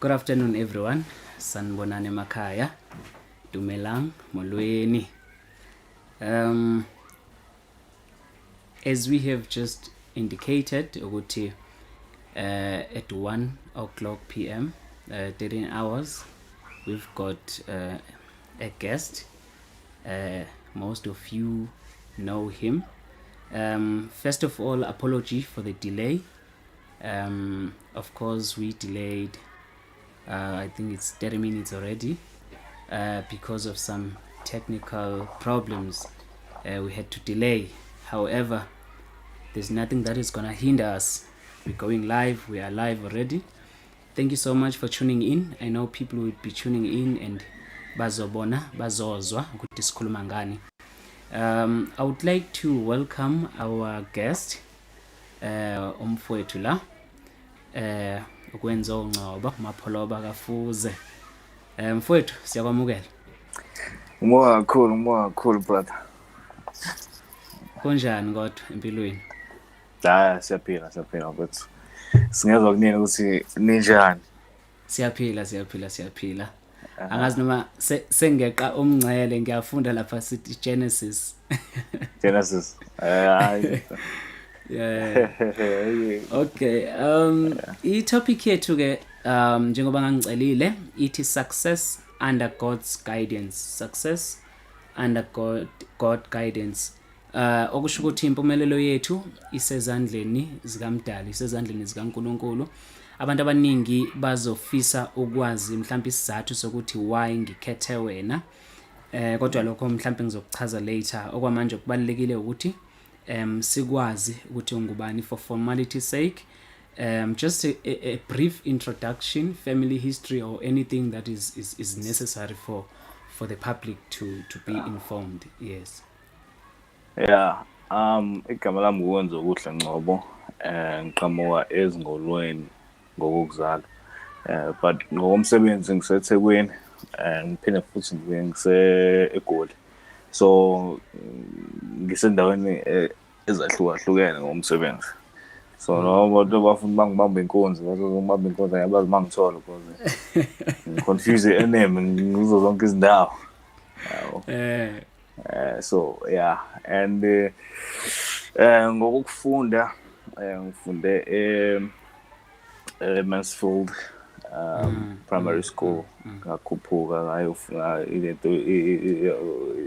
Good afternoon, everyone. Sanibonani Makaya, Dumelang, Molweni. As we have just indicated, ukuthi, at 1 o'clock p.m., 13 hours, we've got a guest. Most of you know him. First of all, apology for the delay. Of course, we delayed. I think it's 30 minutes already because of some technical problems. We had to delay. However, there's nothing that is going to hinder us. We're going live. We are live already. Thank you so much for tuning in. I know people will be tuning in and bazobona, bazozwa ukuthi sikhuluma ngani. I would like to welcome our guest, umfowethu la. Ngcongo mapholoba kafuze. Mfowethu siyakwamukela. Umoya kakhulu brother. Kunjani kodwa empilweni? Siyaphila mfowethu. Singezwa kunini ukuthi ninjani. Siyaphila. Angazi noma sengeqa umncele ngiyafunda lapha sithi Genesis. Yeah. Okay. I-topic yethu ke njengoba ngangicelile ithi success under God's guidance. Success under God guidance. Okusho ukuthi impumelelo yethu isezandleni zikaMdali, isezandleni zikaNkulunkulu. Abantu abaningi bazofisa ukwazi mhlawumbe isizathu sokuthi why ngikhethe wena. Kodwa lokho mhlawumbe ngizokuchaza later. Okwamanje kubalekile ukuthi sikwazi ukuthi ungubani for formality sake. Just a brief introduction, family history or anything that is necessary for the public to be informed. Yes. Yeah. Igama lami ngokwenza okuhle Ngcobo. Ngiqhamuka ezingolweni ngokuzala. But ngokomsebenzi ngiseThekwini. Ngiphinde futhi ngise eGoli. So ngisendaweni ezahlukahlukene ngomsebenzi. So no abantu bafuna bangibamba inkonzo, bazongibamba inkonzo yabazi mangithola because ngiconfuse enemy ngizo zonke izindawo. So yeah, and ngokufunda ngifunde Mansfield primary school ngakhuphuka ngayofuna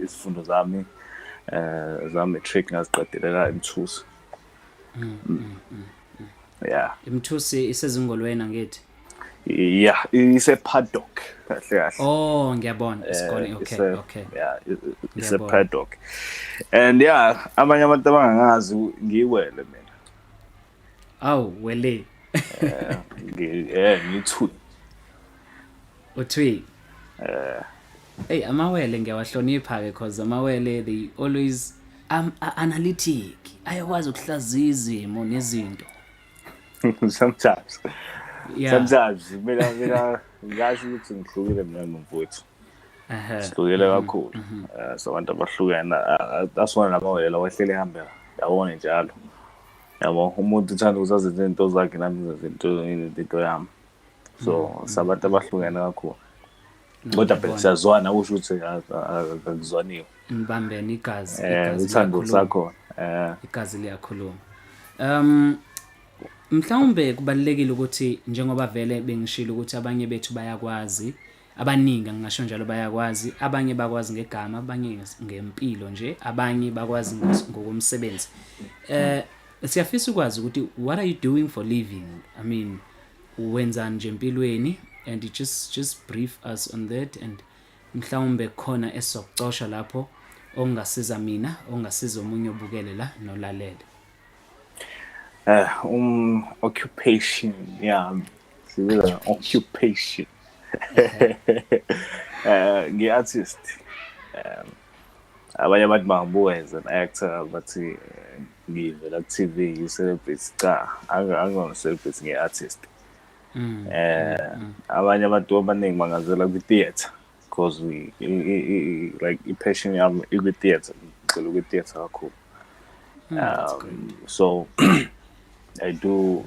isifundo zami matric ngaziqedelela eMthusi. Yeah. Imthusi isezingolweni angithi. Yeah, isePaddock kahle. Oh, ngiyabona isikole. Okay. Yeah, isePaddock. And yeah, abanye abantu abangangazi ngiwele mina. Aw, wele. Ngithu. Uthwi. Hey, amawele ngiyawahlonipha ke because amawele they always analytic. Ayakwazi ukuhlaziya izimo nezinto. Sometimes. Yeah. Sometimes mina ngasho ukuthi ngihlukile mina nomfowethu. Sihlukile kakhulu. So abantu abahlukene that's one amawele wahlele ehambela. Yabona njalo. Yabo umuntu uthanda ukuzazi izinto zakhe nami izinto yami. So sabantu abahlukene kakhulu. Kodwa phela siyazwana usho ukuthi akuzwaniwe. Mbambene igazi uthando sakho. Igazi liyakhuluma. Mhlawumbe kubalekile ukuthi njengoba vele bengishilo ukuthi abanye bethu bayakwazi, abaningi ngingasho njalo bayakwazi, abanye bakwazi ngegama, abanye ngempilo nje, abanye bakwazi ngokomsebenzi. Siyafisa ukwazi ukuthi what are you doing for living? I mean, wenza nje empilweni, and you just brief us on that, and mhlawumbe khona esizocosha lapho ongasiza mina, ongasiza umunye obukele la nolalela. Occupation, yeah, occupation. Ngi-artist. Abanye abantu bangibuka as an actor, but ngivela ku-TV, ngi-celebrate. Cha, angona-celebrate ngi-artist. Abanye abantu abaningi bangazela kwi-theatre because like i-passion yami ikwi-theatre, ngicela kwi-theatre kakhulu. So I do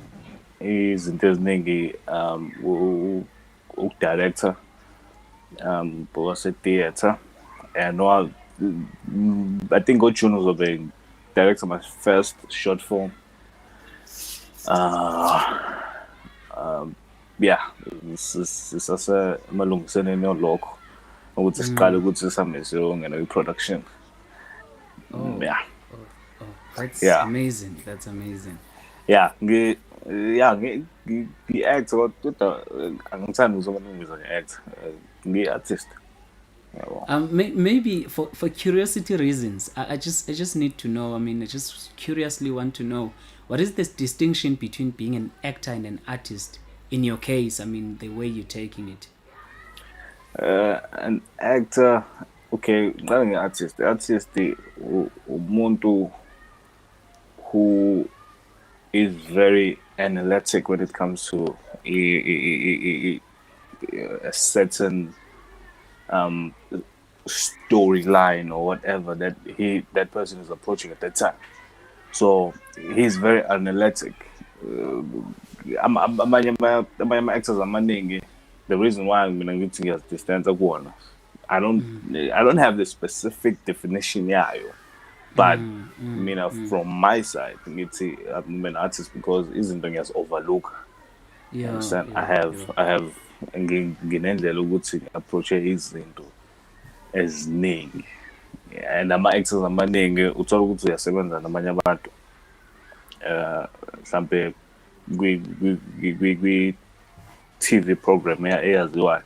izinto eziningi director was a theater, and while I think June was a director my first short film. Yeah, sisase malungiseleni olokho ukuthi siqale ukuthi sihambe siyongena kwi-production. Yeah. That's Yeah. amazing. That's amazing. Yeah, ngi-act kodwa angithandi ukuzoba ngi-act, ngi-artist. Maybe for curiosity reasons, I just need to know. I mean, I just curiously want to know what is this distinction between being an actor and an artist in your case. I mean, the way you're taking it. An actor, okay, not an artist. The artist, umuntu who is very analytic when it comes to a certain storyline or whatever that person is approaching at that time. So he's very analytic. Amanye ama-actors amaningi, the reason why mina ngithi ngiyazidistance kuwona, I don't have the specific definition yayo, but mina from my side ngithi I'm an artist because izinto ngiyazi-overlook. You understand? I have nginendlela ukuthi approach izinto eziningi, and ama-actors amaningi uthola ukuthi uyasebenza namanye abantu mhlampe kwi-TV program eyaziwayo,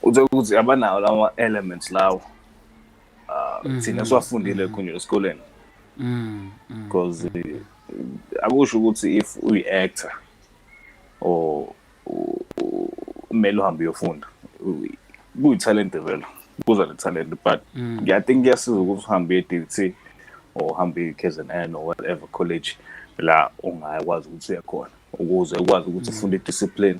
uthola ukuthi abanawo lawa elements lawo thina siwafundile khona esikoleni, because akusho ukuthi if uyi-actor or kumele uhambe uyofunda, kuyi-talent vele, kuza ne-talent, but I think kuyasiza ukuthi uhambe e-DT or uhambe i-KZN or whatever college la ungakwazi ukuthi uye khona ukuze ukwazi ukuthi ufunde i-discipline,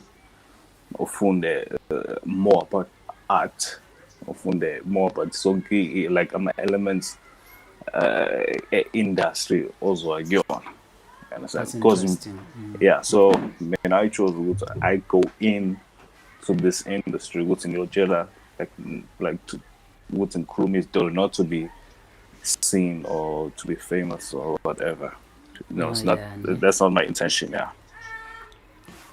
ufunde more about art, ufunde more about sonke like ama-elements e-industry ozwa kuyona. That's interesting. Yeah, so man, I chose I go in to this industry what's in your jela like to what's in Ngcongo not to be seen or to be famous or whatever. No, it's not. Yeah. That's not my intention. Yeah.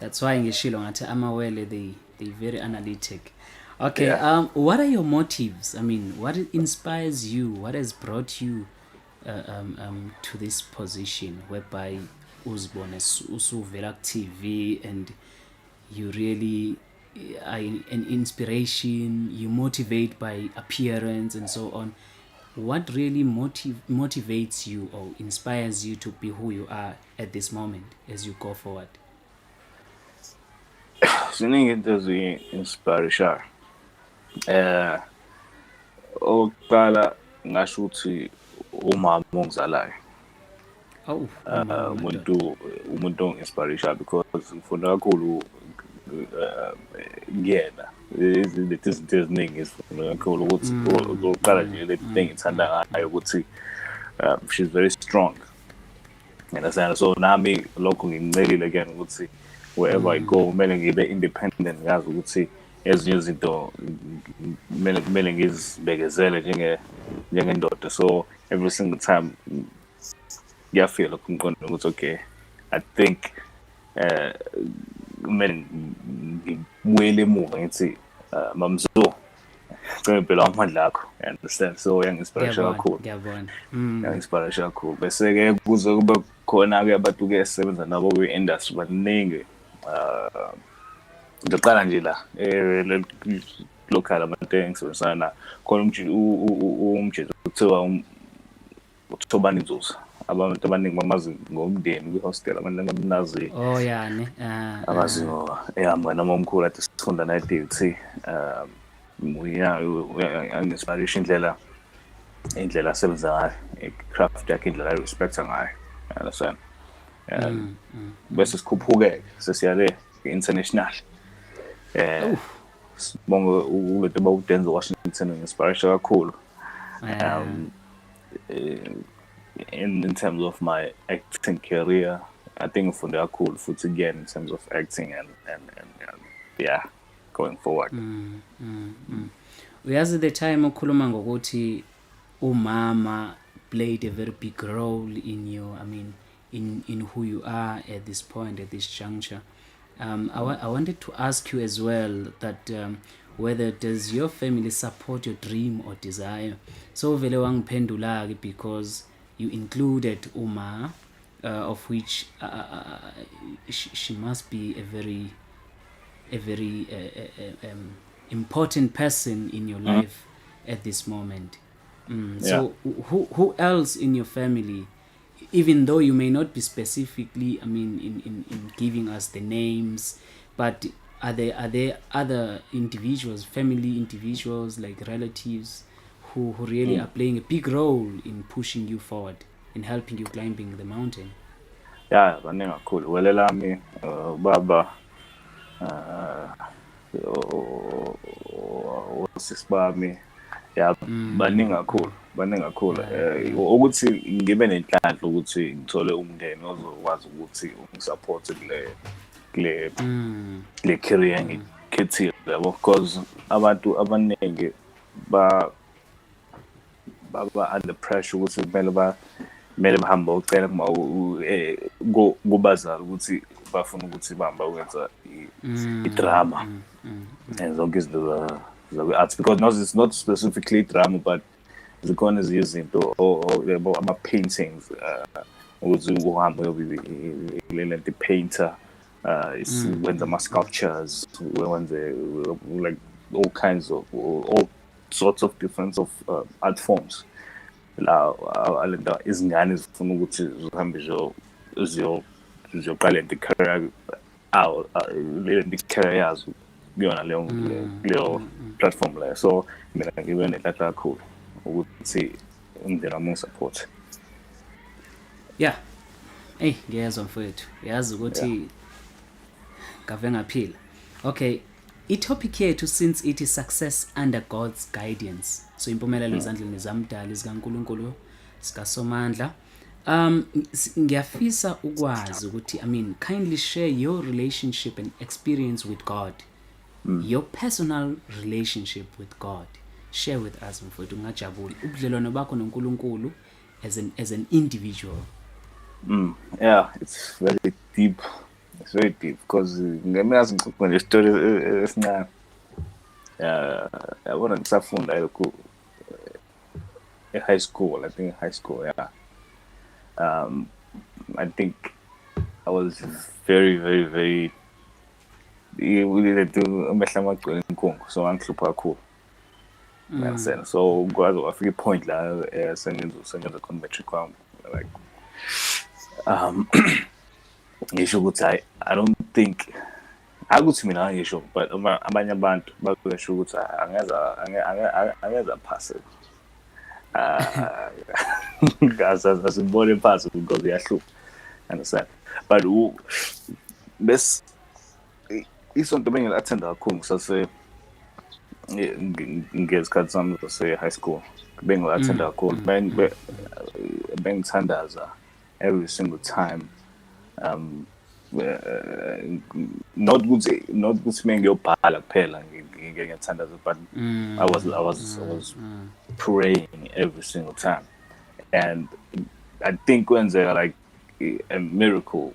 That's why ngishilo ngathi amawele they very analytic. Okay. Yeah. What are your motives? I mean, what inspires you? What has brought you to this position whereby uzibone usuvela TV and you really are an inspiration, you motivate by appearance and so on. What really motivates you or inspires you to be who you are at this moment as you go forward? Ziningi into ezi-inspire. Okokuqala ngasho ukuthi umama ongizalayo. Umuntu ongi-inspire because ngifunda kakhulu kuyena. Izinto eziningi ngifunda kakhulu ukuthi okokuqala nje le thing ngithanda ngayo ukuthi she's very strong. Understand? So nami lokho ngimcelile again ukuthi wherever I go kumele ngibe independent, ngazi ukuthi ezinye izinto kumele ngizibekezele njengendoda. So every single time ngiyafeel umqondo ukuthi okay, I think kumele ngibuyele emuva ngithi mamzo cela phela amandla akho, you understand? So yangi-inspire kakhulu. Yangi-inspire kakhulu. Bese-ke kuze kube khona-ke abantu ke sisebenza nabo kwi-industry baningi. Ngiqala nje la local abantu engisebenzisana na khona umjezu kuthiwa uThobani Nzuza. Abantu abaningi bamazi ngomndeni kwi-hostel, abantu abanazi abazi ehamba noma omkhulu athi sifunda naye DT. Yangi-inspire indlela asebenza ngayo, i-craft yakhe, indlela ayi-respecta ngayo, understand? Bese sikhuphuke sesiyale international. Sibonga ukuthi bawuDenzel Washington ngi-inspire kakhulu. In terms of my acting career, I think ngifunde kakhulu futhi again in terms of acting and yeah. going forward. Uyazi the time ukhuluma ngokuthi umama played a very big role in your, in who you are at this point, at this juncture. I wanted to ask you as well that whether does your family support your dream or desire? So vele wangiphendula because you included Uma, of which she must be a very important person in your life at this moment. So who else in your family, even though you may not be specifically, in giving us the names, but are there other individuals, family individuals, like relatives, who really are playing a big role in pushing you forward, in helping you climbing the mountain? Yeah, baningi kakhulu. Welelami, baba, osisi bami, yeah, baningi kakhulu. Ukuthi ngibe nenhlanhla ukuthi ngithole umndeni ozokwazi ukuthi ungisupport kule career ngikhethile, yabo, because abantu abaningi baba under pressure ukuthi kumele bahambe ucela kubazali ukuthi bafuna ukuthi bahamba ukwenza idrama and zonke izinto zakwe-arts, because it's not specifically drama, but zikhona ezinye izinto ama-paintings, ukuthi uhambe uyolenta i-painter, wenza ama-sculptures, wenze like all sorts of different art forms. La alenda izingane zifuna ukuthi zihambe ziyoqala i-career career yazo kuyona leyo platform leyo. So mina ngibe nenhlanhla kakhulu ukuthi umndeni wami ungisupport. Yeah, ngiyezwa mfowethu, yazi ukuthi ngave ngaphila. Okay, i-topic yethu since it is success under God's guidance, so impumelelo ezandleni zamdali zikaNkulunkulu sikaSomandla. Ngiyafisa ukwazi ukuthi, kindly share your relationship and experience with God, your personal relationship with God. Share with us mfowethu, ngajabula ubudlelwano bakho noNkulunkulu as an individual. Yeah, it's very deep. It's very deep because ngiyazi ngixoxa nje story esincane. Yabona ngisafunda high school, yeah. I think I was very, very, very amehla amagcwele Ngcongo, so angihlupha kakhulu. Understand? So kwaze wafika point la sengenza matric wami, like ngisho ukuthi I don't think akuthi mina ngisho, but abanye abantu bakusho ukuthi angeza pass. Asibone pass because iyahlupa. Understand? But bes isonto bengilathanda kakhulu ngisase ngezikhathi zami zase-high school, bengilathanda kakhulu, bengithandaza every single time. Not ukuthi mengiyobhala kuphela ngiyathandaza, but I was praying every single time, and I think kwenzeka like a miracle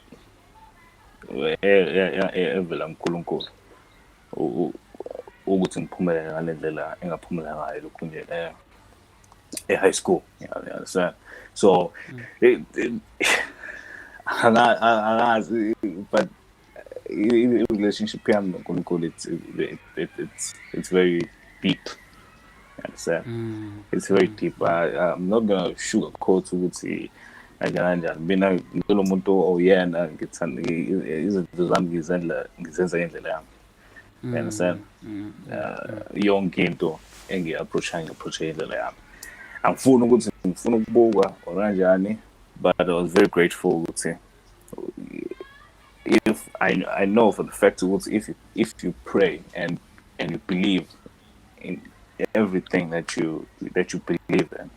evela uNkulunkulu ukuthi ngiphumelele ngale ndlela engaphumelela ngayo lokhu nje high school, you understand? So angazi, but relationship yami noNkulunkulu, it's very deep. You understand? It's very deep. I'm not gonna sugarcoat ukuthi kanjani. Mina ngicela umuntu oyena ngithanda izinto zami ngizenza ngendlela yami. You understand? Yonke into engi-approach ngendlela yami. Angifuni ukuthi ngifuna ukubuka or kanjani, but I was very grateful ukuthi if I know for the fact that if you pray and you believe in everything that you believe in,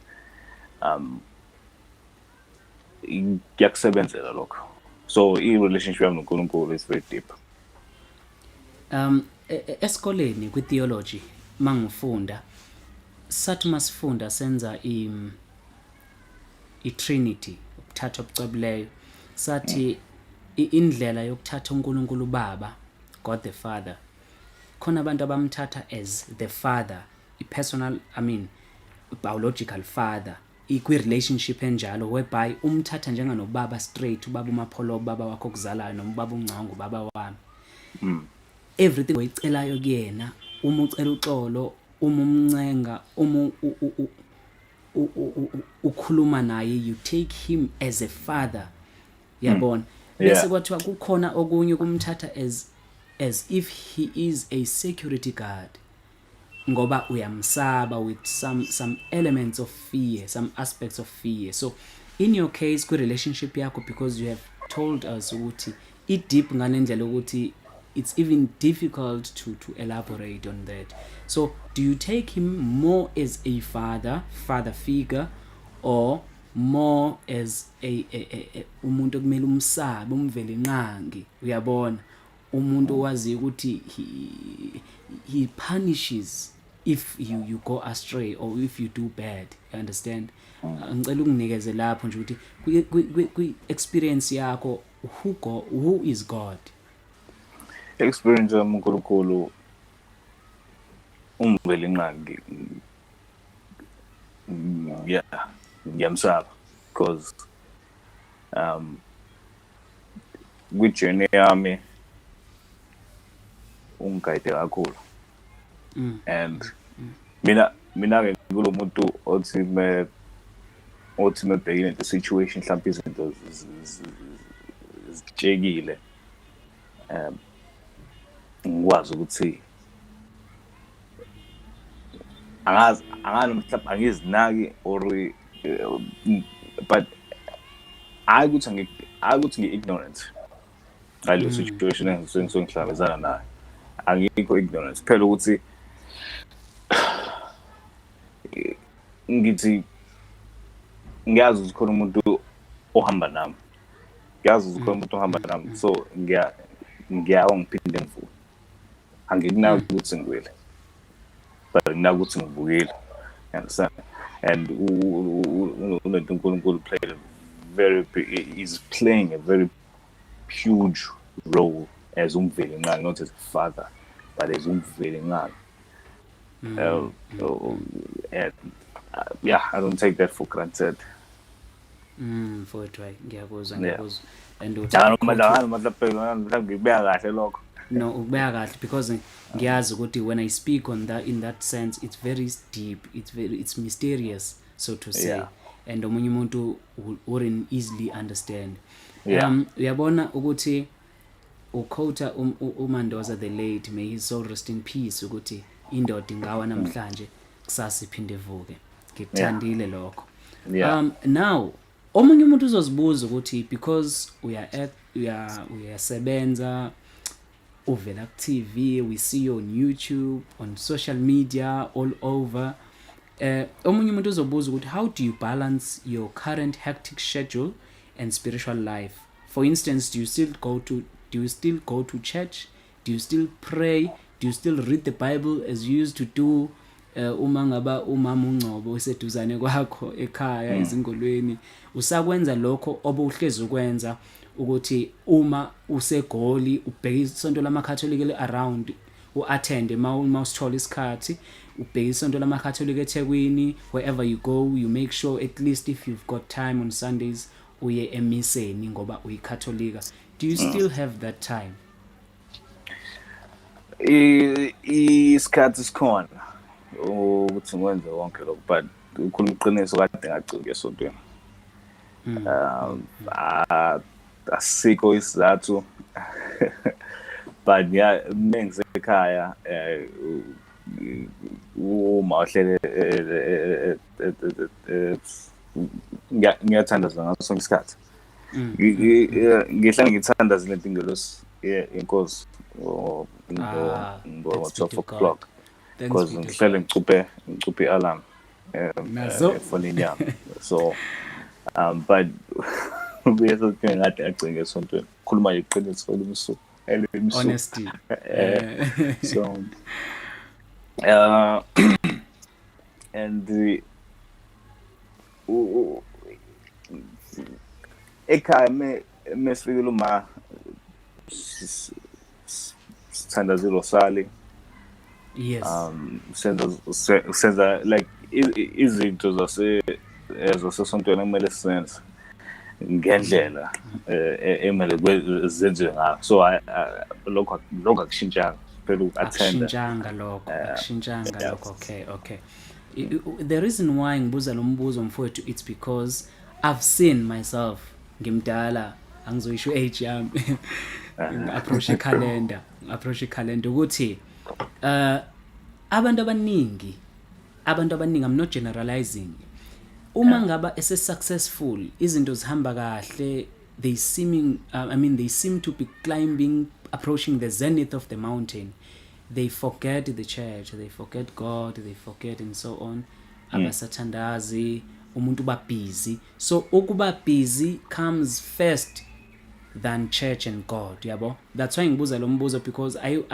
kuyakusebenzela lokho. So i-relationship yami noNkulunkulu is very deep. esikoleni kwi-theology mangifunda sathi masifunda senza i-Trinity ukuthatha okucabuleyo sathi indlela yokuthatha uNkulunkulu Baba God the Father khona abantu abamthatha as the father i-personal biological father ikwi-relationship enjalo whereby umthatha njenganobaba straight ubaba uMapholo ubaba wakho okuzalayo noma ubaba uNgcongo ubaba wami everything oyicelayo kuyena uma ucela uxolo uma umncenga uma ukhuluma naye you take him as a father yabona bese kwathiwa kukhona okunye kumthatha as if he is a security guard ngoba uyamsaba with some elements of fear, some aspects of fear. So in your case ku relationship yakho because you have told us ukuthi it deep ngalendlela ukuthi it's even difficult to elaborate on that. So do you take him more as a father figure or more as a umuntu okumele umsabe umvele inqangi uyabona umuntu owazi ukuthi he punishes if you go astray or if you do bad, you understand? Ngicela ukunikeze lapho nje ukuthi kwi experience yakho who is God? Experience yami uNkulunkulu umvele inqangi ngiyamsaba because kwi journey yami ungayide kakhulu and mina ke kulomuntu othi mebhekile into situation mhlawumbe izinto zitshekile ngikwazi ukuthi angazi mhlawumbe angizinaki or but I ukuthi ngi-ignorant ngale situation engihlangabezana nayo angikho ignorance phela ukuthi ngithi ngiyazi ukuthi khona umuntu ohamba nami so ngiyawa ngiphinde ngivuke angikunaki ukuthi ngiwile but nginaki ukuthi ngivukile understand and uNkulunkulu is playing a very huge role as umveli nqangi, not as a father but as umveli nqangi. And I don't take that for granted. For try ngiyakuzwa and ngibeka kahle lokho no ukubeka kahle because ngiyazi ukuthi when I speak on that in that sense it's very deep, it's mysterious so to say, and omunye umuntu wouldn't easily understand. Uyabona ukuthi uquota uMandoza the late, may his soul rest in peace, ukuthi indoda ingawa namhlanje kusasa iphinde ivuke. Ngikuthandile lokho. Now omunye umuntu uzozibuza ukuthi because uyasebenza uvela ku TV, we see you on YouTube, on social media, all over. Omunye umuntu uzobuza ukuthi how do you balance your current hectic schedule and spiritual life? For instance, do you still go to church? Do you still pray? Do you still read the Bible as you used to do? Uma ngaba umama uNgcobo useduzane kwakho ekhaya ezingolweni usakwenza lokho obuhlezi ukwenza ukuthi uma usegoli ubheka isonto lamakatholika around uattend uma usithola isikhathi ubheka isonto lamakatholika eThekwini, wherever you go you make sure at least if you've got time on Sundays uye emiseni ngoba uyikatholika. Do you still have that time? Isikhathi sikhona ukuthi ngiwenze wonke lokho but ukhuluma iqiniso kade ngagcina esontweni. Asikho isizathu but mengisekhaya uma uhlele ngiyathandaza ngaso sonke isikhathi. Ngihlala ngithandaza lento ingelosi inkosi ngo 12 o'clock because ngihlale ngicuphe i-alarm efonini yami so but bese ngade agcine esontweni khuluma iqiniso elimsuku. Honesty. So and ekhaya mesifikile uma sithanda zilosali Yes. senza like izinto zasesontweni kumele sizenze ngendlela emele zenziwe ngayo. So lokho akushintshanga phela uku-attenda. Akushintshanga lokho. Okay. The reason why ngibuza lo mbuzo mfowethu, it's because I've seen myself ngimdala, angizoyisho age yami, approach calendar ukuthi abantu abaningi, I'm not generalizing, uma ngaba successful, izinto zihamba kahle, they seem to be approaching the zenith of the mountain, they forget the church, they forget God, they forget and so on. Abasathandazi, umuntu ba busy. So ukuba busy comes first than church and God, yabo. That's why ngibuza lo mbuzo, because I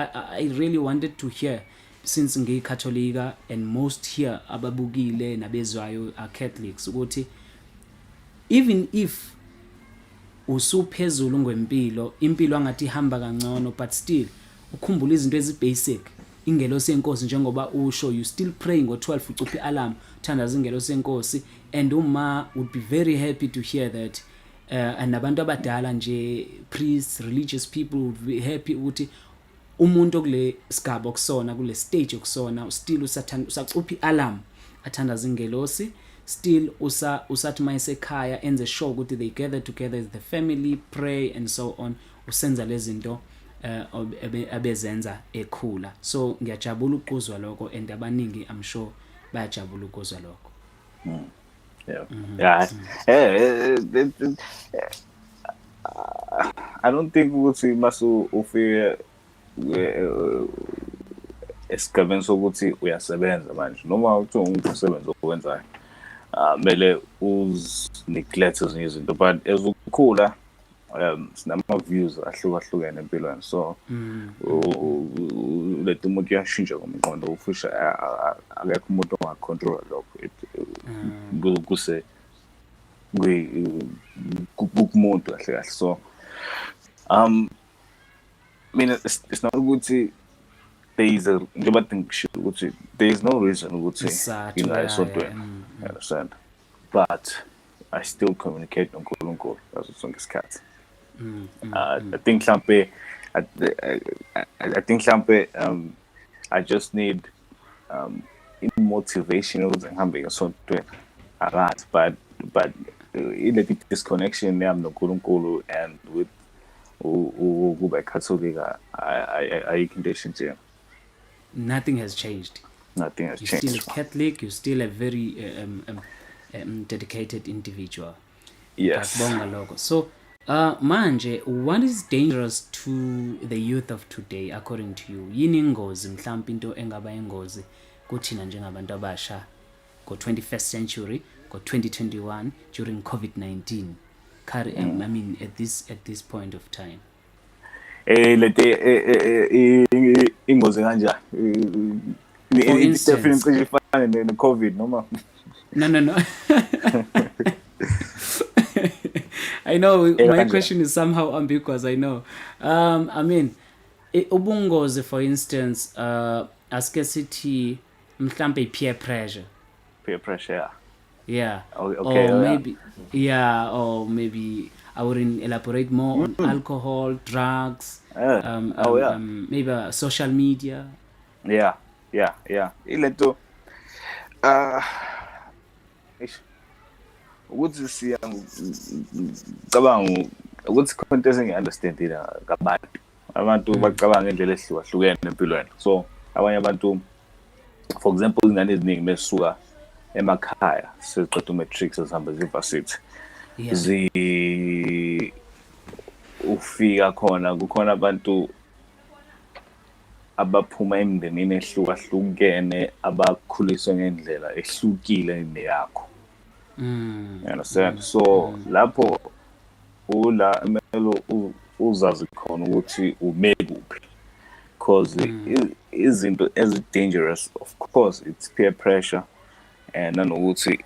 really wanted to hear, since ngiyi-Catholic and most here ababukile nabezwayo are Catholics, ukuthi even if usuphezulu ngempilo, impilo angathi ihamba kangcono, but still ukhumbula izinto ezibasic, ingelosi yenkosi njengoba usho, you still praying ngo-12 ucuphe alarm, uthandaza ingelosi yenkosi, and uma would be very happy to hear that and abantu abadala nje, priests, religious people would be happy ukuthi umuntu kule sigaba okusona, kule stage okusona, still usacuphe alarm, athandaza ingelosi, still usathi mayisekhaya enze sure ukuthi they gather together as the family, pray and so on, usenza lezinto abezenza ekhula. So ngiyajabula ukuzwa lokho, and abaningi I'm sure bayajabula ukuzwa lokho. I don't think ukuthi masu ufike esigabeni sokuthi uyasebenza manje, noma uthi umsebenzi owenzayo mele neglect ezinye izinto, but as ukhula sinama-views ahlukahlukene empilweni, so let umuntu uyashintsha ngomqondo, ufisha akekho umuntu ongacontrol lokho, kuse kumuntu kahle kahle. So mina it's not ukuthi there is a, njengoba ngisho ukuthi there is no reason ukuthi ingayisontweni, you understand, but I still communicate noNkulunkulu ngaso sonke isikhathi. I think mhlampe I just need motivation ukuthi ngihambe esontweni, alright, but ile disconnection yami noNkulunkulu and with ukuba Catholic ayikho into eshintshe. Nothing has changed. You're still a Catholic, you're still a very dedicated individual. Yes. So manje, what is dangerous to the youth of today according to you? Yini ingozi mhlawumbe into engaba ingozi kuthina njengabantu abasha go 21st century, go 2021 during COVID-19? I mean at this point of time. Ingozi kanjani? For instance, definitely COVID noma. No. I know my question is somehow ambiguous, I know. I mean, ubungozi, for instance, scarcity, mhlambe peer pressure. Peer pressure, yeah. Okay, or maybe I wouldn't elaborate more on alcohol, drugs, maybe social media. Yeah. Ilento ukuthi siyacabanga ukuthi khona esingi-understandile abantu bacabanga ngendlela ehlukahlukene empilweni. So abanye abantu, for example, ingane eziningi mesuka emakhaya seziqeda umatric sezihamba zivasithi, ufika kukhona abantu abaphuma emindenini ehlukahlukene abakhuliswe ngendlela ehlukile neyakho. You understand? So lapho melo uzazi khona ukuthi ume kuphi, because izinto ezi-dangerous, of course it's peer pressure, and nanokuthi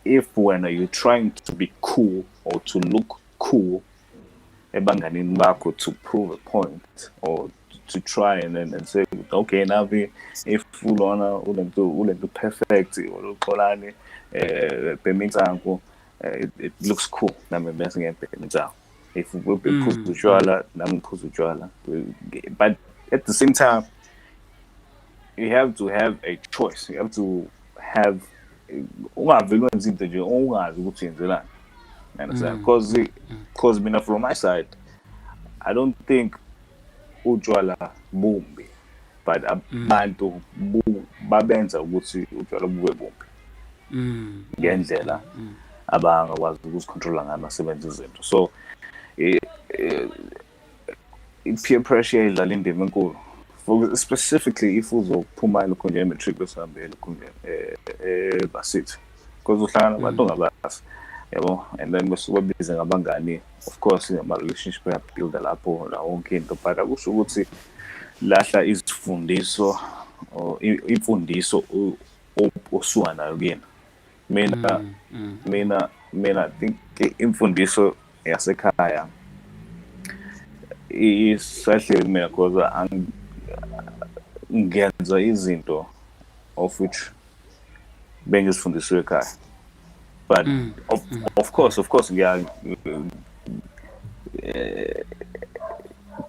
if when you're trying to be cool or to look cool ebanganini bakho to prove a point or to try and say, okay, Navi, if ulona ulento perfect or uxolani bemitsango, it looks cool. Nami bese ngebemitsango. If we phuza utshwala, nami phuza utshwala. But at the same time, you have to have a choice. You have to have ungaveli wenza into nje ungazi ukuthi yenzelani. Understand? Because mina from my side, I don't think utshwala bumbi, but abantu babenza ukuthi utshwala bube bumbi ngendlela abangakwazi ukuzicontrola ngayo basebenza izinto. So i-peer pressure idlala indima enkulu, specifically if uzophuma elokhunja e-matric besihambele elokhunja e-varsity, because uhlangana nabantu ongabazi, yabo, and then bese babize ngabangani. Of course ama-relationship ayabuilda lapho la wonke into, but akusho ukuthi lahla izifundiso or imfundiso osuka nayo kuyena. Mina I think imfundiso yasekhaya isahle mina because ngenza izinto of which bengizifundiswe ekhaya. But of course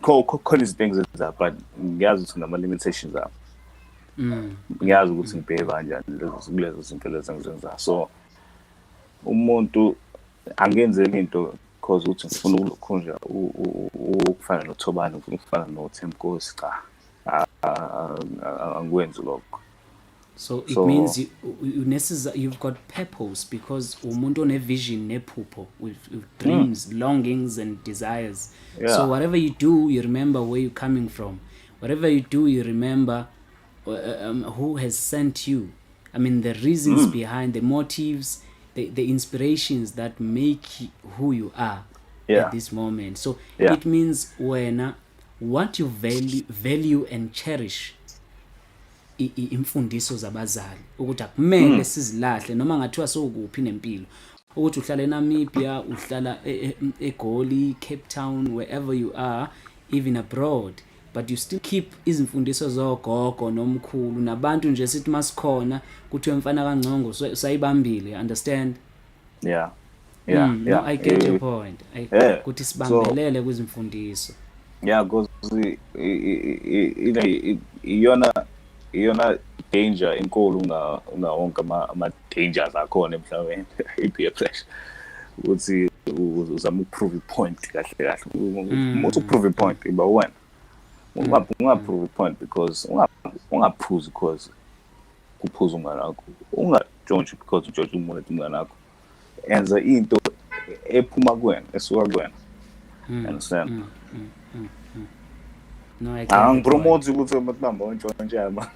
khona izinto engizenza, but ngiyazi ukuthi ngama-limitations abo. Ngiyazi ukuthi ngibheke kanjani kulezo zinto lezi engizenzayo. So umuntu angenzeli into because ukuthi ngifuna ukukhunja ukufana noThobani, ngifuna ukufana noThemkosi, cha, angikwenzi lokho. So it means you've got purpose, because umuntu one vision nephupho with dreams, longings and desires. Yeah. So whatever you do, you remember where you're coming from. Whatever you do, you remember who has sent you. I mean, the reasons behind, the motives, the inspirations that make who you are at this moment. So it means when what you value and cherish imfundiso zabazali, ukuthi akumele sizilahle noma ngathiwa sokuphi nempilo, ukuthi uhlala eNamibia, uhlala eGoli, Cape Town, wherever you are, even abroad, but you still keep izimfundiso zogogo nomkhulu nabantu nje sithi masikhona kuthiwe mfana kaNgcongo usayibambile. Understand? Yeah. No, I get your point. Ukuthi sibambelele kwizimfundiso. Yeah, because iyona danger enkulu una wonke ama-dangers akhona emhlabeni, i-peer pressure, ukuthi uzama ukuprove i-point kahle. Umuntu uprove i-point iba wena. Ungaprove i-point because ungaphuzi because kuphuza umngane wakho. Ungajontshi because ujontshi umngane wakho. Enza into ephuma kuwena, esuka kuwena. Understand? No, I angipromote ukuthi mabamba ontshontshe yaba.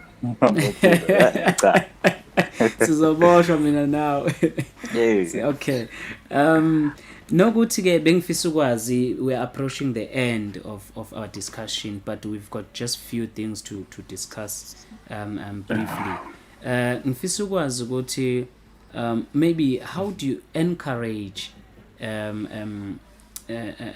Sizoboshwa mina nawe. Yeah. Okay. Nokuthi ke bengifisa ukwazi, we're approaching the end of our discussion, but we've got just few things to discuss briefly. Ngifisa ukwazi ukuthi maybe how do you encourage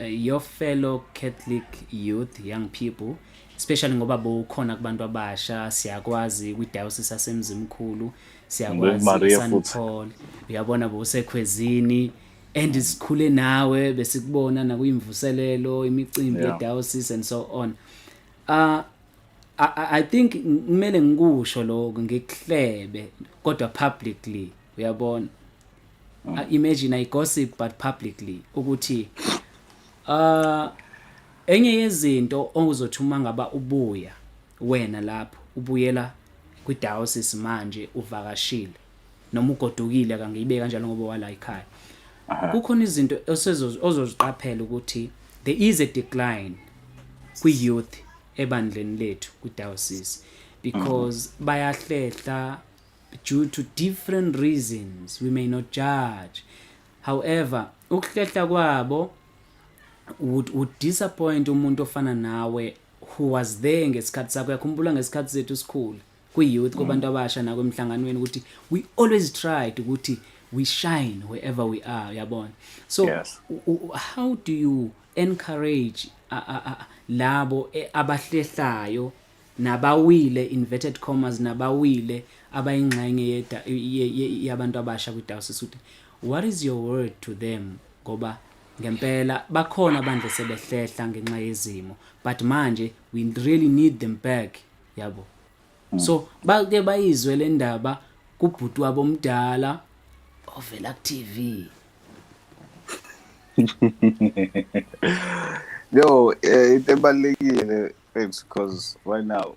your fellow Catholic youth, young people, especially ngoba bokhona kubantu abasha, siyakwazi kwi-Diocese yaseMzimkulu, siyakwazi St Paul, uyabona bosekhwezini, and isikhule nawe besikubona nakuyimvuselelo, imicimbi ye-Diocese and so on. I think kumele ngikusho lokho ngikuhlebe kodwa publicly, uyabona. Imagine I gossip but publicly ukuthi enye yezinto ozothi uma ngaba ubuya wena lapho ubuyela kwi-Diocese manje uvakashile noma ugodukile kangiyibeka kanjalo ngoba wala ekhaya, kukhona izinto ozoziqaphela ukuthi there is a decline kwi-youth ebandleni lethu kwi-Diocese, because bayahlehla due to different reasons we may not judge. However, ukuhlehla kwabo would disappoint umuntu ofana nawe who was there ngesikhathi sakho. Yakhumbula ngesikhathi sethu sikhulu kwi-youth kubantu abasha nakwemhlanganweni ukuthi we always tried ukuthi we shine wherever we are, yabona. So Yes. How do you encourage labo abahlehlayo nabawile inverted commas nabawile abayingxenye yabantu abasha kwi-diocese ukuthi what is your word to them? Ngoba ngempela bakhona abantu sebehlehla ngenxa yezimo, but manje we really need them back, yabo. So bake bayizwe le ndaba kubhuti wabo omdala ovela ku-TV. Yo, into ebalulekile because right now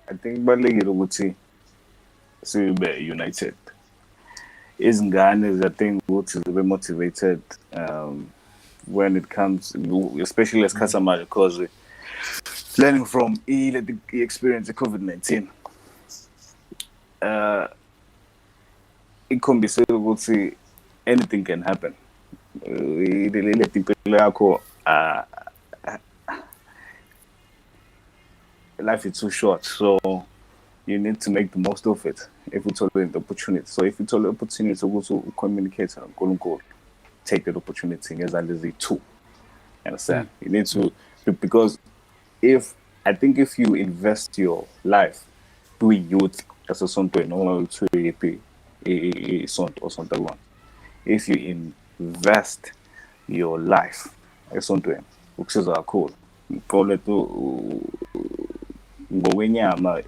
I think kubalulekile ukuthi sibe united. Izingane I think ukuthi zibe motivated when it comes, especially as Kasamari, because learning from the experience of COVID-19. It can be said ukuthi anything can happen. Life is too short, so you need to make the most of it if it's always the opportunity. So if it's all the opportunity to go to communicate and go, take that opportunity as a tool. Understand? You need to, because I think if you invest your life doing youth as a something normal to a something one. If you invest your life as something which is cool, call it to ngokwenyama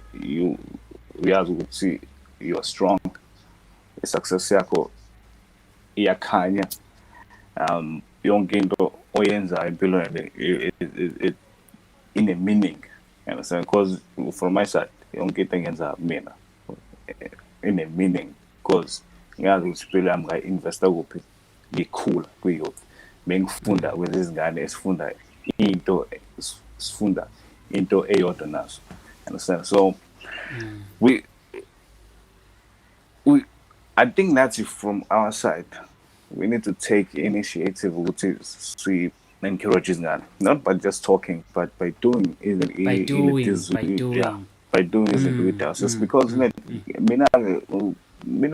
uyazi ukuthi you are strong, success yakho iyakhanya, yonke into oyenza empilweni in a meaning, you understand? Because from my side yonke into engenza mina in a meaning, because ngazi ukuthi impilo yami ngayi-investa kuphi, ngikhula kwi-youth, bengifunda kwezizingane esifunda into eyodwa naso. Understand? So I think that's it from our side. We need to take initiative to encourage izingane, not by just talking, but by doing it. By doing it with us. Because mina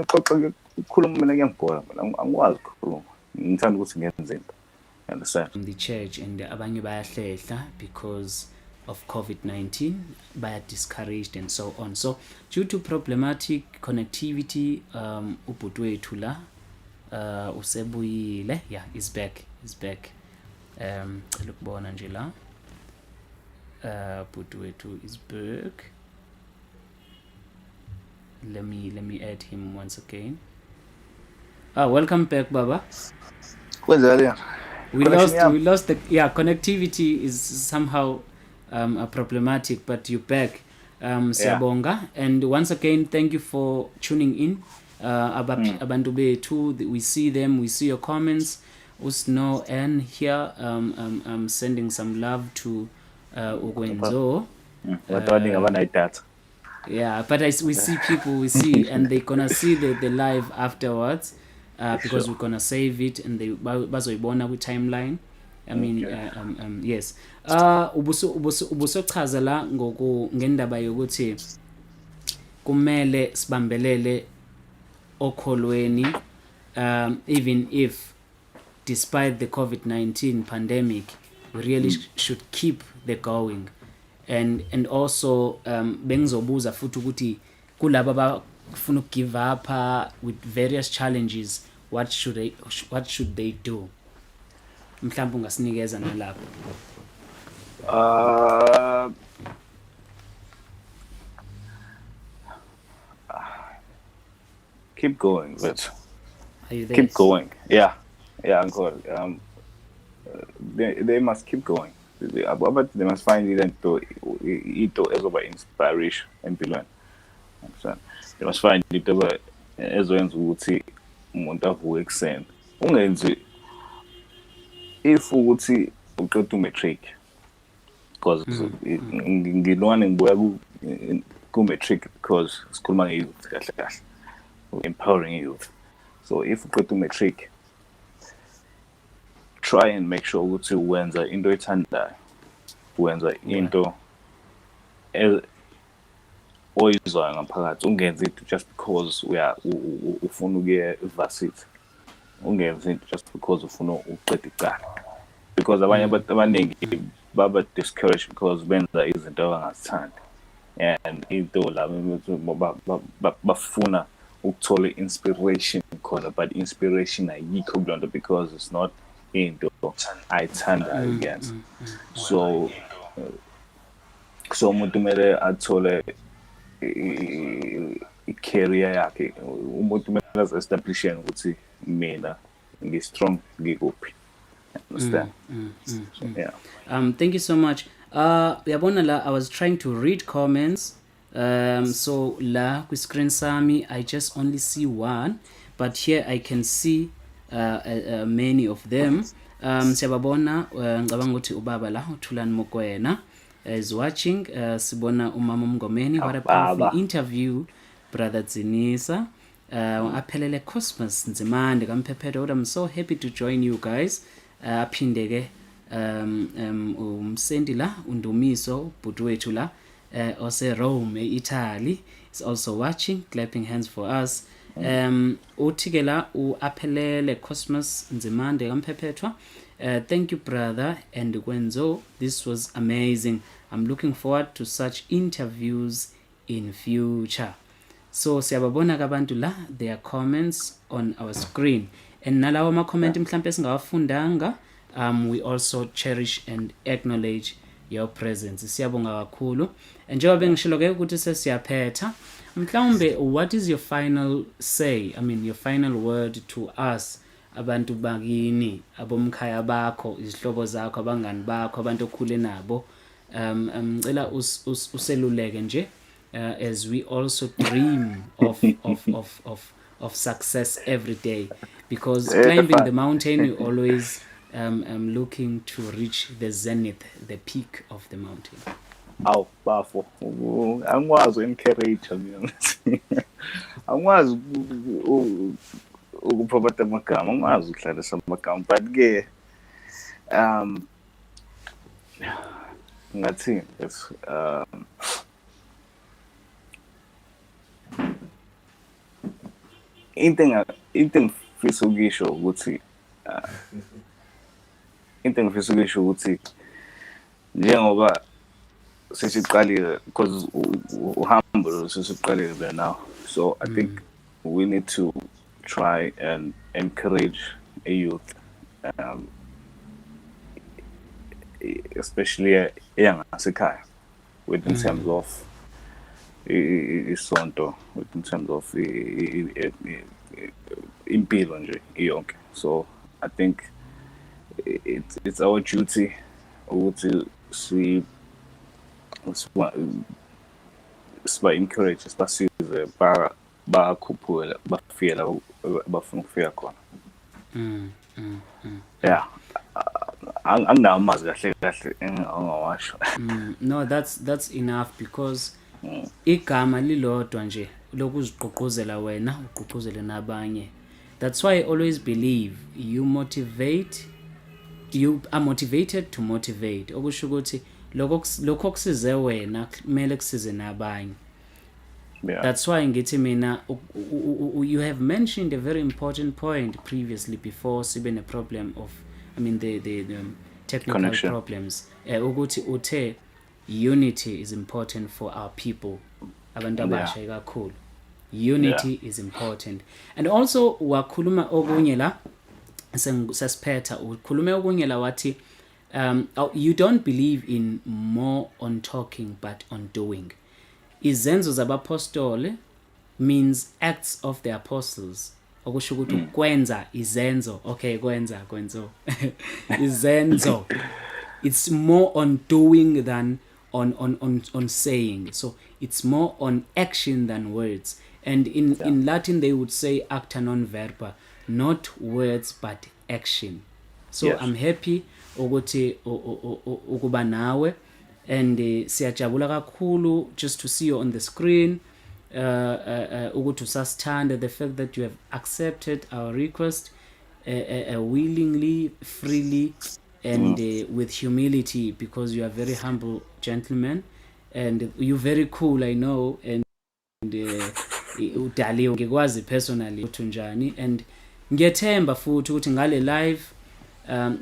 uxoxa ukukhuluma mina ngiyangibhola, angikwazi ukukhuluma, ngithanda ukuthi ngenze into. Understand? The church and abanye bayahlehla because of COVID-19, by discouraged and so on. So due to problematic connectivity, ubhuti wethu la usebuyile, is back. Cela ukubona nje la ubhuti wethu is back. Let me add him once again. Welcome back, Baba. We lost the connectivity is somehow problematic, but you're back. Siyabonga, and once again thank you for tuning in. Abantu bethu, we see them, we see your comments. Usno and here I'm sending some love to Ngcongo. But we see people, and they're gonna see the live afterwards, because we're gonna save it and they bazoyibona ku timeline. I mean, yes. Ubusochaza la ngendaba yokuthi kumele sibambelele okholweni, even if despite the COVID-19 pandemic, we really should keep the going. And also bengizobuza futhi ukuthi kulabo abafuna give up with various challenges, what should they do? Mhlawumbe ungasinikeza nalapho. Keep going, but Are you there? keep going. Yeah, I'm good. They must keep going. But they must find it as over inspiration empilweni. They must find it over ezoyenza ukuthi umuntu avuke ekuseni. Ungenzi if ukuthi uqeda umatric, because ngilona ngibuya ku matric because sikhuluma nge-youth kahle kahle, empowering youth. So if uqeda umatric, try and make sure ukuthi wenza into ethandayo, wenza into oyizwayo ngaphakathi, ungenzi into just because ufuna ukuya evarsity, ungenzi into just because ufuna uqeda icala, because abanye abantu abaningi baba discouraged because benza izinto abangazithandi, and into la bafuna ukuthola inspiration khona, but inspiration ayikho kulonto because it's not into ayithandayo against. So umuntu kumele athole i-career yakhe, umuntu kumele azi-establisheni ukuthi mina ngi-strong ngikuphi. Understand? So, yeah. Thank you so much. Yabona la, I was trying to read comments. So la kwi-screen sami, I just only see one, but here I can see many of them. Siyababona ngicabanga ukuthi ubaba la uThulani Mokoena is watching. Sibona umama Mngomeni, what a powerful interview, brother Dzinisa. Aphelele Cosmos Nzimande kaMphephetho. I'm so happy to join you guys. Aphinde ke umsendi la uNdumiso bhuti la ose Rome eItaly is also watching, clapping hands for us. Uthi ke la uaphelele Cosmos Nzimande kaMphephetho. Thank you brother and KWENZO, this was amazing. I'm looking forward to such interviews in future. So siyababona kabantu la, their comments on our screen, and nalawa ma comment mhlambe singawafundanga, we also cherish and acknowledge your presence. Siyabonga kakhulu. And njengoba bengishilo ke ukuthi sesiyaphetha, mhlawumbe what is your final say, I mean your final word to us abantu bakini, abomkhaya bakho, izihlobo zakho, abangani bakho, abantu okhule nabo, ngicela useluleke nje, as we also dream of success every day, because climbing the mountain you always looking to reach the zenith, the peak of the mountain. Aw bafo, angikwazi encourage mina. Angikwazi ukupropata amagama, angikwazi ukuhlalisa amagama, but ke ngathi into engifisa ukisho ukuthi njengoba sesiqalile, because uhambo sesiqalile there now, so I think we need to try and encourage a youth, especially young asekhaya, in terms of isonto, in terms of impilo nje iyonke. So I think it's our duty ukuthi siba encourage, sibasize bakhuphule bafike la bafuna ukufika khona. Yeah, anginawo amazwi kahle engawasho. No, that's enough, because igama lilodwa nje lokuzigqugquzela wena ugqugquzele nabanye. That's why I always believe you are motivated to motivate. Okusho ukuthi lokho kusize wena kumele kusize nabanye. That's why ngithi mina you have mentioned a very important point previously before sibe a problem of, I mean the technical connection problems. Ukuthi uthe unity is important for our people. Abantu abasha kakhulu. Unity is important. And also wakhuluma okunye la sasiphetha, ukhulume okunye la wathi you don't believe in more on talking but on doing. Izenzo zabapostole means acts of the apostles. Okusho ukuthi kwenza izenzo. Okay, kwenzo. Izenzo. It's more on doing than on saying. So it's more on action than words. And in Latin they would say acta non verba, not words but action. So yes. I'm happy ukuthi ukuba nawe, and siyajabula kakhulu just to see you on the screen, ukuthi usasithanda, the fact that you have accepted our request willingly, freely, and with humility, because you are very humble gentleman, and you're very cool, I know, and udaliwe ngikwazi personally ukuthi unjani, and ngiyethemba futhi ukuthi ngale live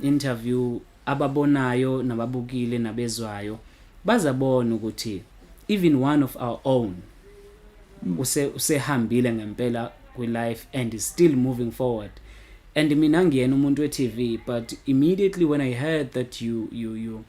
interview ababonayo nababukile nabezwayo bazabona ukuthi even one of our own usehambile ngempela kwi life and is still moving forward. And mina ngiyena umuntu we-TV, but immediately when I heard that you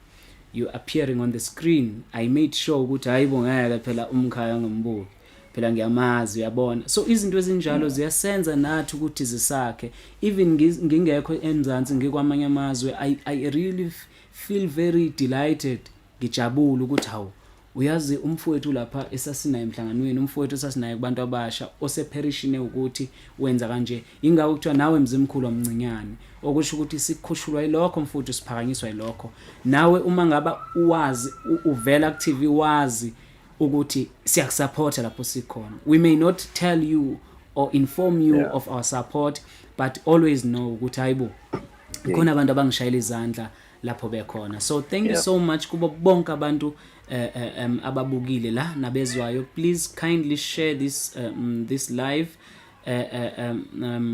appearing on the screen, I made sure ukuthi hayibo ngeke phela umkhaya ngombuki phela ngiyamazi uyabona. So izinto ezinjalo ziyasenza nathi ukuthi zisakhe, even ngingekho eMzansi ngikwamanye amazwe. I really feel very delighted, ngijabula ukuthi hawu uyazi umfowethu lapha esasinaye emhlanganweni, umfowethu esasinaye kubantu abasha oseperishine ukuthi wenza kanje. Ingakho kuthiwa nawe Umzimkulu omncinyane, okusho ukuthi sikhushulwa yilokho mfowethu, siphakanyiswa yilokho. Nawe uma ngaba uwazi uvela ku TV wazi ukuthi siyakusupporta lapho sikhona. We may not tell you or inform you of our support, but always know ukuthi hayibo khona abantu abangishayela izandla lapho bekhona. So thank you so much kubo bonke abantu ababukile la nabezwayo. Please kindly share this live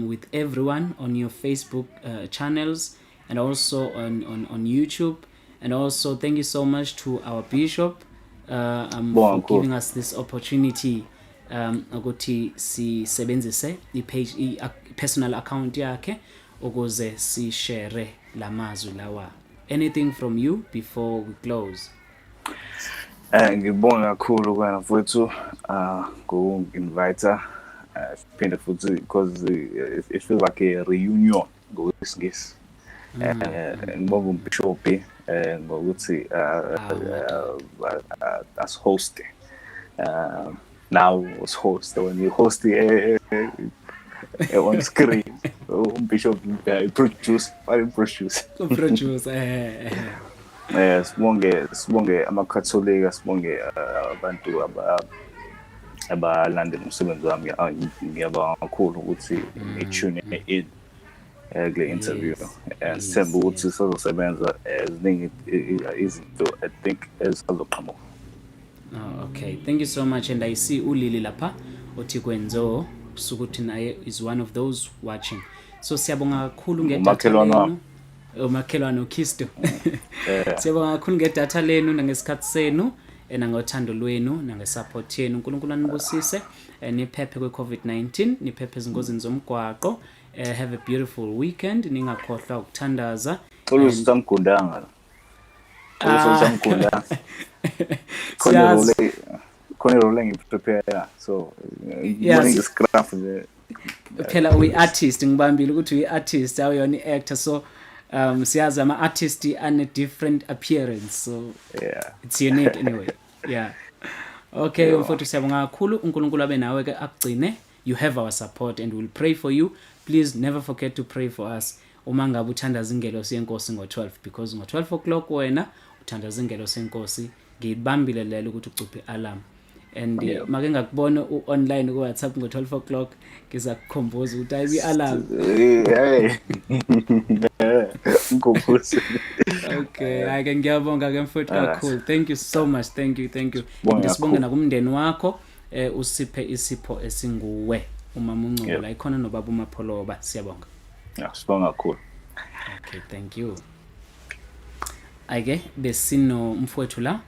with everyone on your Facebook channels, and also on YouTube. And also thank you so much to our bishop for giving us this opportunity ukuthi sisebenzise i-page personal account yakhe ukuze si share la mazwi lawa. Anything from you before we close? Ngibonga kakhulu kwena mfowethu ku-inviter phinde futhi because it feels like a reunion ngokwesingisi. Ngibonga umbishop ngokuthi as host. Now was host when you host on screen. Bishop produce. Sibonge amakatholika, sibonge abantu abalandela umsebenzi wami. Ngiyabonga kakhulu ukuthi tune in kule interview, and sithemba ukuthi sizosebenza eziningi izinto I think ezizoqhamuka. Okay, thank you so much. And I see ulili lapha othi KWENZO sukuthi naye is one of those watching. So siyabonga kakhulu ngedatha lenu. Umakhelwane uKhisto. Siyabonga kakhulu ngedatha lenu nangesikhathi senu nangothando lwenu nangesupport yenu. uNkulunkulu anibusise niphephe kwe-COVID-19, niphephe ezingozini zomgwaqo. Have a beautiful weekend. Ningakhohlwa ukuthandaza. Usamgundanga. Khona role ngiprepare, so morning scrap phela we-artist, ngibambile ukuthi we-artist awuyona i-actor, so siyazi ama-artist ane different appearance, so it's unique anyway. Okay, mfowethu siyabonga kakhulu. uNkulunkulu abe nawe ke akugcine. You have our support and we'll pray for you. Please never forget to pray for us uma ngabe uthandaza ingelosi yenkosi ngo-12, because ngo-12 o'clock wena uthandaza ingelosi yenkosi. Ngibambile lelo ukuthi ucuphe alarm, and make ngakubona online ku WhatsApp ngo-12 o'clock ngizakukhomboza ukuthi ayibi alarm. Okay, ake ngiyabonga ke mfowethu kakhulu. Thank you so much. Thank you. Ngisibonga nakumndeni wakho usiphe isipho esinguwe umama uNgcongo la ikhona nobaba uMapholoba. Siyabonga. Sibonga kakhulu. Okay, thank you. Ake besino mfowethu la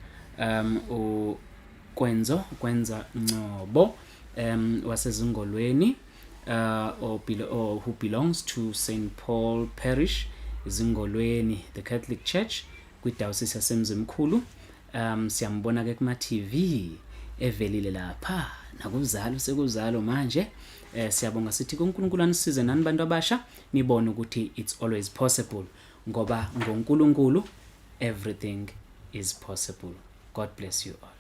KWENZO Ngcobo wasezingolweni who belongs to St. Paul Parish Zingolweni, the Catholic Church, kwi-Diocese yaseMzimkulu. Siyambona ke kuma TV evelile lapha nakuzalo sekuzalo manje. Siyabonga sithi uNkulunkulu anisize nani bantu abasha nibone ukuthi it's always possible, ngoba ngoNkulunkulu everything is possible. God bless you all.